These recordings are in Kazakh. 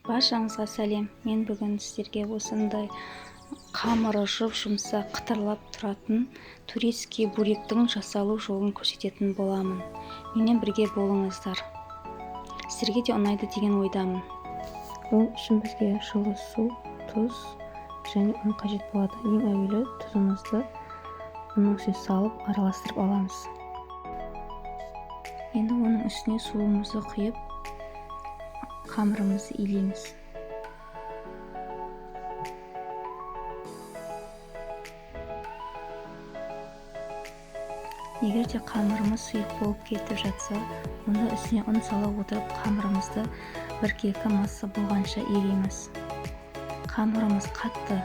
Баршаңызға сәлем. Мен бүгін сіздерге осындай қамыры жұп-жұмсақ қытырлап тұратын турецкий буректің жасалу жолын көрсететін боламын. Менен бірге болыңыздар. Сіздерге де ұнайды деген ойдамын. Ол үшін бізге жылы су, тұз және ұн қажет болады. Ең әуелі тұзымызды ұнның үстіне салып араластырып аламыз. Енді оның үстіне суымызды құйып қамырымызды илейміз. Егер де қамырымыз сұйық болып кетіп жатса, онда үстіне ұн сала отырып қамырымызды 1-2 масса болғанша илейміз. Қамырымыз қатты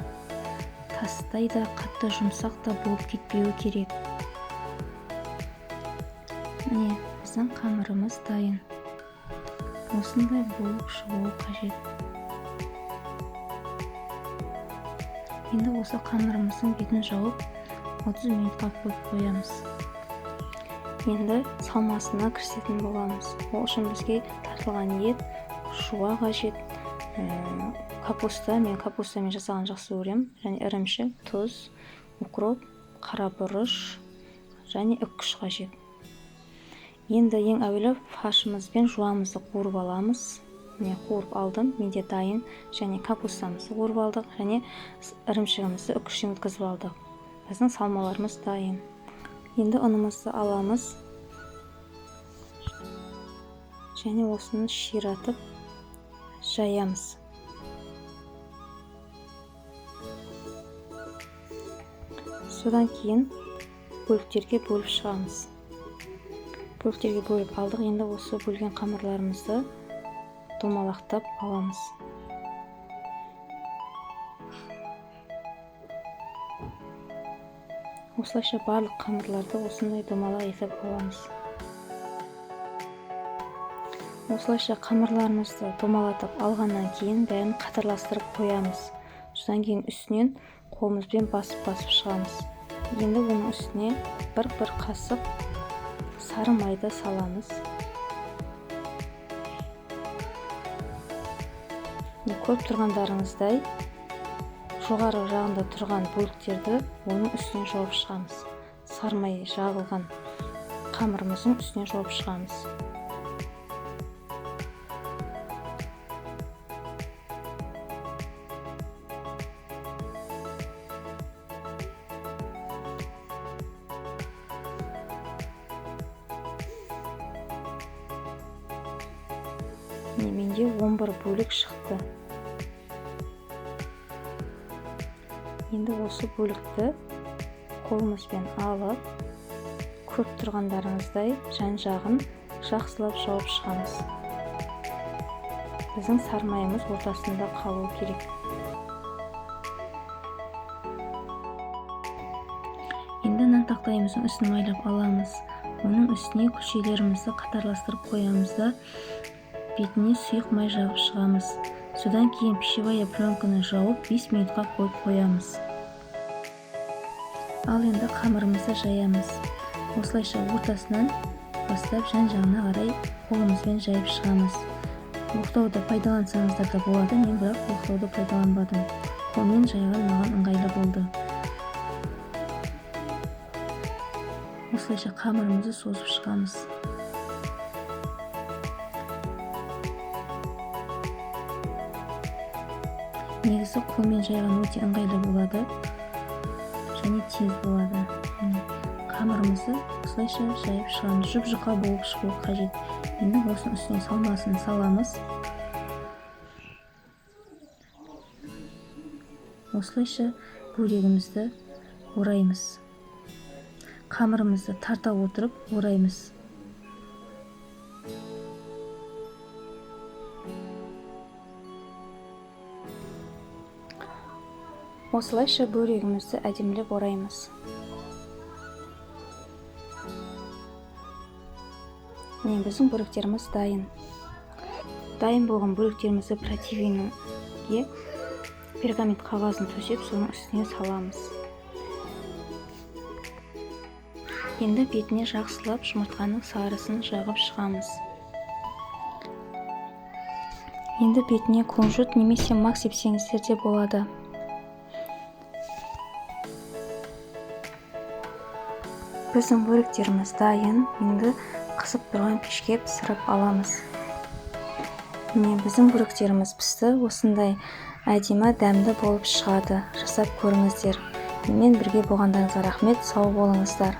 тастай да, қатты жұмсақ та болып кетпеуі керек. Міне, біздің қамырымыз дайын. Осындай болып шығуы қажет. Енді осы қамырымыздың бетін жауып 30 минутқа қойып қоямыз. Енді салмасына кірісетін боламыз. Ол үшін бізге тартылған ет, шуға қажет, капуста, мен капустамен жасаған жақсы көремін, және ірімшік, тұз, укроп, қара бұрыш және үккіш қажет. Енді ең әуелі фаршымызбен жуамызды қуырып аламыз. Мен қуырып алдым, менде дайын, және капустамызды қуырып алдық, және ірімшігімізді үккіштен өткізіп алдық. Біздің салмаларымыз дайын. Енді ұнымызды аламыз және осыны ширатып жаямыз. Содан кейін бөліктерге бөліп шығамыз. Бөліктерге бөліп алдық. Енді осы бөлген қамырларымызды домалақтап аламыз. Осылайша барлық қамырларды осындай домалақ етіп аламыз. Осылайша қамырларымызды домалатып алғаннан кейін бәрін қатарластырып қоямыз. Содан кейін үстінен қолымызбен басып шығамыз. Енді оның үстіне бір қасық сары майды саламыз. Көріп тұрғандарыңыздай, жоғары жағында тұрған бөліктерді оның үстіне жауып шығамыз. Сары май жағылған қамырымыздың үстіне жауып шығамыз. Менде 11 бөлік шықты. Енді осы бөлікті қолымызбен алып, көріп тұрғандарыңыздай жан-жағын жақсылап жауып шығамыз. Біздің сары майымыз ортасында қалуы керек. Енді нан тақтайымыздың үстін майлап аламыз. Оның үстіне күлшелерімізді қатарластырып қоямыз да бетіне сұйық май жағып шығамыз. Содан кейін пищевая пленканы жауып 5 минутқа қойып қоямыз. Ал енді қамырымызды жаямыз. Осылайша ортасынан бастап жан-жағына қарай қолымызбен жайып шығамыз. Оқтауды пайдалансаңыздар да болады, мен бірақ оқтауды пайдаланбадым. Қолмен жайған маған ыңғайлы болды. Осылайша қамырымызды созып шығамыз. Негізі қолмен жайған өте ыңғайлы болады және тез болады. Қамырымызды осылайша жайып шығамыз. Жұп-жұқа болып шығуы қажет. Енді осының үстіне салмасын саламыз. Осылайша бөлегімізді ораймыз. Қамырымызды тарта отырып ораймыз. Осылайша бөлегімізді әдемілеп ораймыз. Міне, біздің бөліктеріміз дайын. Дайын болған бөліктерімізді противеньге пергамент қағазын төсеп, соның үстіне саламыз. Енді бетіне жақсылап жұмыртқаның сарысын жағып шығамыз. Енді бетіне кунжут немесе мак сепсеңіздер де болады. Біздің бөліктеріміз дайын. Енді қызып тұрған пешке пісіріп аламыз. Міне біздің бөліктеріміз пісті. Осындай әдемі дәмді болып шығады. Жасап көріңіздер. Менімен бірге болғандарыңызға рахмет. Сау болыңыздар.